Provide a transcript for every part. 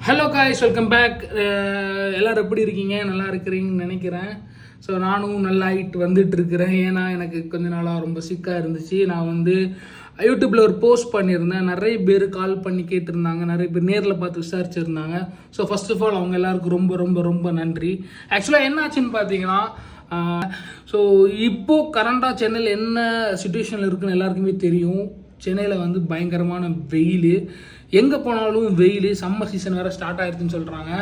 Hello guys, welcome back. எல்லோரும் எப்படி இருக்கீங்க? நல்லா இருக்கிறீங்கன்னு நினைக்கிறேன். ஸோ நானும் நல்லா ஆகிட்டு வந்துட்டு இருக்கிறேன். ஏன்னா எனக்கு கொஞ்ச நாளாக ரொம்ப சிக்காக இருந்துச்சு. நான் யூடியூப்பில் ஒரு போஸ்ட் பண்ணியிருந்தேன். நிறைய பேர் கால் பண்ணி கேட்டிருந்தாங்க, நிறைய பேர் நேரில் பார்த்து விசாரிச்சுருந்தாங்க. ஸோ ஃபர்ஸ்ட் ஆஃப் ஆல் அவங்க எல்லாருக்கும் ரொம்ப ரொம்ப ரொம்ப நன்றி. ஆக்சுவலாக என்ன ஆச்சுன்னு பார்த்தீங்கன்னா, ஸோ இப்போது கரண்டாக சென்னையில் என்ன சுச்சுவேஷனில் இருக்குன்னு எல்லாருக்குமே தெரியும். சென்னையில் பயங்கரமான வெயில், எங்கே போனாலும் வெயில். சம்மர் சீசன் வேறு ஸ்டார்ட் ஆகிடுதுன்னு சொல்கிறாங்க.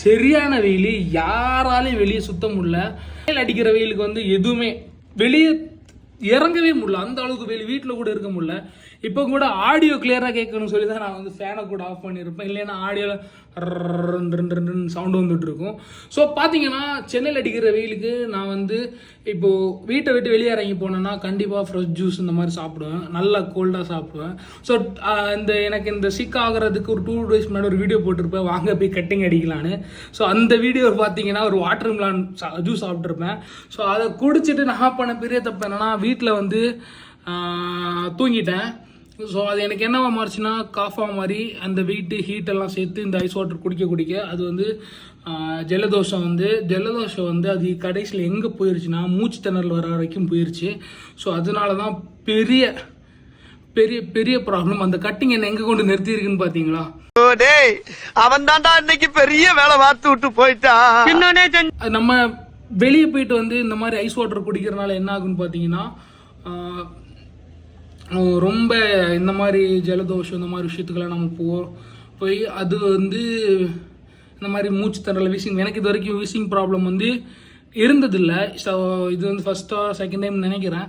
சரியான வெயில், யாராலையும் வெளியே சுத்த முடியல. வெயில் அடிக்கிற வெயிலுக்கு எதுவுமே வெளியே இறங்கவே முடியல. அந்த அளவுக்கு வெயில், வீட்டில் கூட இருக்க முடியல. இப்போ கூட ஆடியோ கிளியராக கேட்கணும்னு சொல்லி தான் நான் ஃபேனை கூட ஆஃப் பண்ணியிருப்பேன். இல்லைன்னா ஆடியோவில் சவுண்டு வந்துட்டு இருக்கும். ஸோ பார்த்தீங்கன்னா சென்னையில் அடிக்கிற வெயிலுக்கு நான் இப்போது வீட்டை விட்டு வெளியே இறங்கி போனேன்னா கண்டிப்பாக ஃப்ரெஷ் ஜூஸ் இந்த மாதிரி சாப்பிடுவேன், நல்லா கோல்டாக சாப்பிடுவேன். ஸோ எனக்கு இந்த சிக் ஆகிறதுக்கு ஒரு 2 days முன்னாடி ஒரு வீடியோ போட்டிருப்பேன், வாங்க போய் கட்டிங் அடிக்கலான்னு. ஸோ அந்த வீடியோ பார்த்தீங்கன்னா ஒரு வாட்டர் மிலான் ஜூஸ் சாப்பிட்ருப்பேன். ஸோ அதை குடிச்சிட்டு நான் பண்ண பெரிய தப்பு என்னன்னா, வீட்டில் தூங்கிட்டேன். ஸோ அது எனக்கு என்னவா மாறிச்சுன்னா, காஃபாக மாதிரி அந்த வெயிட்டு ஹீட்டெல்லாம் சேர்த்து இந்த ஐஸ் வாட்டர் குடிக்க அது ஜலதோஷம் ஜலதோஷம் அது கடைசியில் எங்கே போயிடுச்சுன்னா மூச்சு திணறல் வர வரைக்கும் போயிடுச்சு. ஸோ அதனால தான் பெரிய பெரிய பெரிய ப்ராப்ளம். அந்த கட்டிங் என்ன எங்கே கொண்டு நிறுத்திருக்குன்னு பார்த்தீங்களா? அவன் தான்டா இன்னைக்கு பெரிய வேலை பார்த்து விட்டு போயிட்டான். நம்ம வெளியே போயிட்டு இந்த மாதிரி ஐஸ் வாட்டர் குடிக்கிறதுனால என்ன ஆகுன்னு பார்த்தீங்கன்னா, ரொம்ப இந்த மாதிரி ஜலதோஷம் இந்த மாதிரி விஷயத்துக்கெல்லாம் நம்ம போய் அது இந்த மாதிரி மூச்சு திணறல் வீசிங், எனக்கு இது வரைக்கும் வீசிங் ப்ராப்ளம் இருந்ததில்லை. ஸோ இது ஃபஸ்ட்டாக செகண்ட் டைம் நினைக்கிறேன்.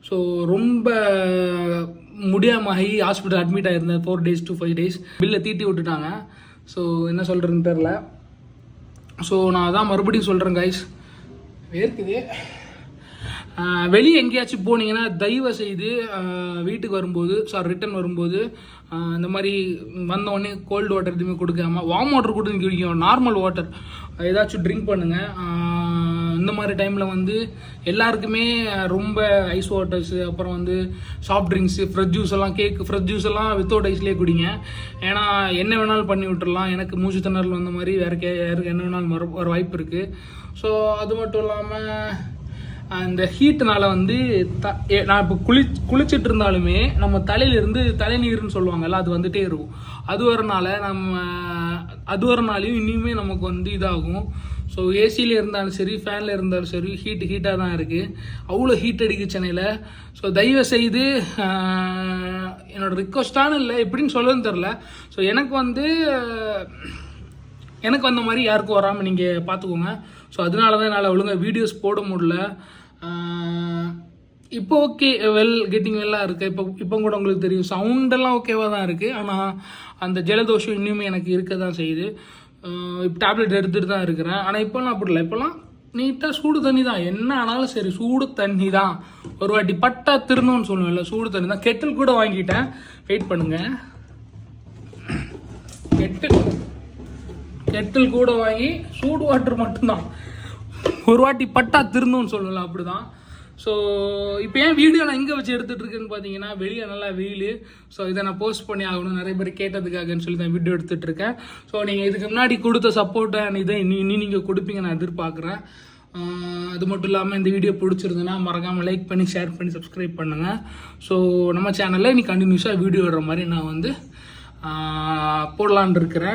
ஸோ ரொம்ப முடியாமல் hospital admit ஆகிருந்தேன் 4 days to 5 days. பில்லை தீட்டி விட்டுட்டாங்க. ஸோ என்ன சொல்கிறதுன்னு தெரில. ஸோ நான் அதான் மறுபடியும் சொல்கிறேன் கைஸ், வேர்க்குது. வெளியே எங்கேயாச்சும் போனீங்கன்னா தயவு செய்து வீட்டுக்கு வரும்போது ரிட்டர்ன் வரும்போது இந்த மாதிரி வந்தோடனே கோல்டு வாட்டர் எதுவுமே கொடுக்காம வார்ம் வாட்டர் கூட குடிக்கும், நார்மல் வாட்டர் ஏதாச்சும் ட்ரிங்க் பண்ணுங்கள். இந்த மாதிரி டைமில் எல்லாருக்குமே ரொம்ப ஐஸ் வாட்டர்ஸு, அப்புறம் சாஃப்ட் ட்ரிங்க்ஸு, ஃப்ரெஷ் ஜூஸ் எல்லாம், ஃப்ரெஷ் ஜூஸ் எல்லாம் வித்தவுட் ஐஸ்லேயே குடிங்க. ஏன்னா என்ன வேணாலும் பண்ணி விட்டுடலாம். எனக்கு மூச்சு திணறல் வந்த மாதிரி யாருக்கு என்ன வேணாலும் வர வாய்ப்பு இருக்குது. ஸோ அது மட்டும் இல்லாமல் அந்த ஹீட்டுனால நான் இப்போ குளிச்சுட்டு இருந்தாலுமே நம்ம தலையிலிருந்து தலைநீர்னு சொல்லுவாங்கல்ல, அது வந்துட்டே இருக்கும். அது வரனாலையும் இனிமே நமக்கு இதாகும். ஸோ ஏசியில் இருந்தாலும் சரி, ஃபேனில் இருந்தாலும் சரி, ஹீட்டாக தான் இருக்குது. அவ்வளோ ஹீட் அடிக்குது சென்னையில். ஸோ தயவு செய்து என்னோட ரிக்வஸ்டானு இல்லை, எப்படின்னு சொல்லணும்னு தெரில. ஸோ எனக்கு வந்த மாதிரி யாருக்கும் வராமல் நீங்கள் பார்த்துக்கோங்க. ஸோ அதனால தான் என்னால் ஒழுங்காக வீடியோஸ் போட முடியல. இப்போ ஓகே, கெட்டிங் வெல்லாக இருக்குது. இப்போ கூட உங்களுக்கு தெரியும், சவுண்டெல்லாம் ஓகேவாக தான் இருக்குது. ஆனால் அந்த ஜலதோஷம் இன்னுமே எனக்கு இருக்க தான் செய்யுது. இப்போ டேப்லெட் எடுத்துகிட்டு தான் இருக்கிறேன். ஆனால் இப்போல்லாம் அப்படி இல்லை. இப்போல்லாம் நீட்டாக சூடு தண்ணி தான், என்ன ஆனாலும் சரி சூடு தண்ணி தான். ஒரு வாட்டி பட்டா திருந்தோன்னு சொல்லுவேன்ல, சூடு தண்ணி தான். கெட்டில் கூட வாங்கிட்டேன், வெயிட் பண்ணுங்கள். கெட்டில் கூட வாங்கி சூடு வாட்டர் மட்டும்தான். ஒரு வாட்டி பட்டா திருந்தோன்னு சொல்லலாம், அப்படி தான். ஸோ இப்போ ஏன் வீடியோ நான் எங்கே வச்சு எடுத்துகிட்டு இருக்கேன்னு பார்த்தீங்கன்னா, வெளியே நல்லா வெயில். ஸோ இதை நான் போஸ்ட் பண்ணி ஆகணும், நிறைய பேர் கேட்டதுக்காகன்னு சொல்லி தான் வீடியோ எடுத்துகிட்டு இருக்கேன். ஸோ நீங்கள் இதுக்கு முன்னாடி கொடுத்த சப்போர்ட்டை இதை இன்னும் நீங்கள் கொடுப்பீங்க நான் எதிர்பார்க்குறேன். அது மட்டும் இல்லாமல் இந்த வீடியோ பிடிச்சிருந்துன்னா மறக்காமல் லைக் பண்ணி, ஷேர் பண்ணி, சப்ஸ்கிரைப் பண்ணுங்கள். ஸோ நம்ம சேனலில் இன்னைக்கு கண்டினியூஸாக வீடியோ வர்ற மாதிரி நான் போடலான் இருக்கிறேன்.